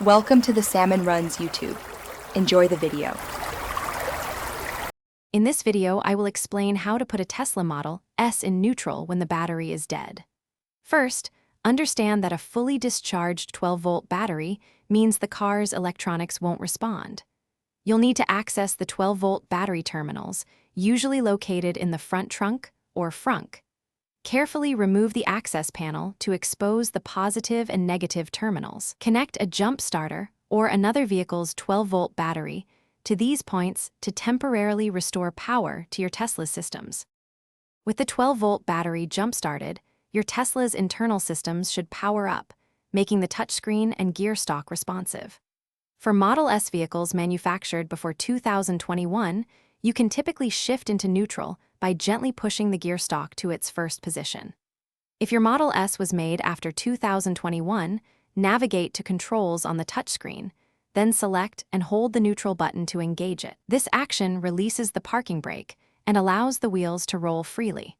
Welcome to the Salmon Runs YouTube. Enjoy the video. In this video, I will explain how to put a Tesla Model S in neutral when the battery is dead. First, understand that a fully discharged 12-volt battery means the car's electronics won't respond. You'll need to access the 12-volt battery terminals, usually located in the front trunk or frunk. Carefully remove the access panel to expose the positive and negative terminals. Connect a jump starter or another vehicle's 12-volt battery to these points to temporarily restore power to your Tesla's systems. With the 12-volt battery jump-started, your Tesla's internal systems should power up, making the touchscreen and gear stalk responsive. For Model S vehicles manufactured before 2021, you can typically shift into neutral by gently pushing the gear stalk to its first position. If your Model S was made after 2021, navigate to Controls on the touchscreen, then select and hold the neutral button to engage it. This action releases the parking brake and allows the wheels to roll freely.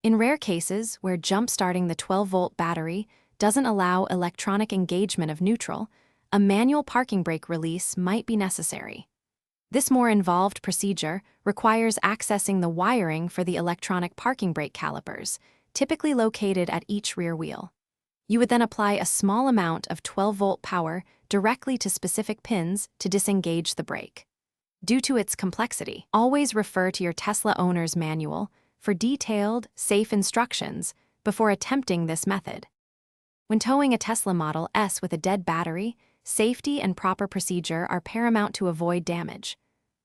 In rare cases where jump-starting the 12-volt battery doesn't allow electronic engagement of neutral, a manual parking brake release might be necessary. This more involved procedure requires accessing the wiring for the electronic parking brake calipers, typically located at each rear wheel. You would then apply a small amount of 12-volt power directly to specific pins to disengage the brake. Due to its complexity, always refer to your Tesla owner's manual for detailed, safe instructions before attempting this method. When towing a Tesla Model S with a dead battery, safety and proper procedure are paramount to avoid damage.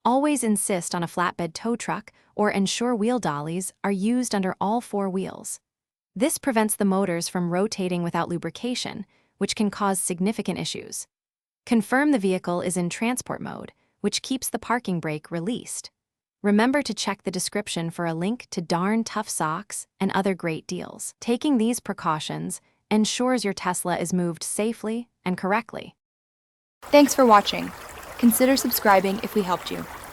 Always insist on a flatbed tow truck or ensure wheel dollies are used under all four wheels. This prevents the motors from rotating without lubrication, which can cause significant issues. Confirm the vehicle is in transport mode, which keeps the parking brake released. Remember to check the description for a link to Darn Tough Socks and other great deals. Taking these precautions ensures your Tesla is moved safely and correctly. Thanks for watching. Consider subscribing if we helped you.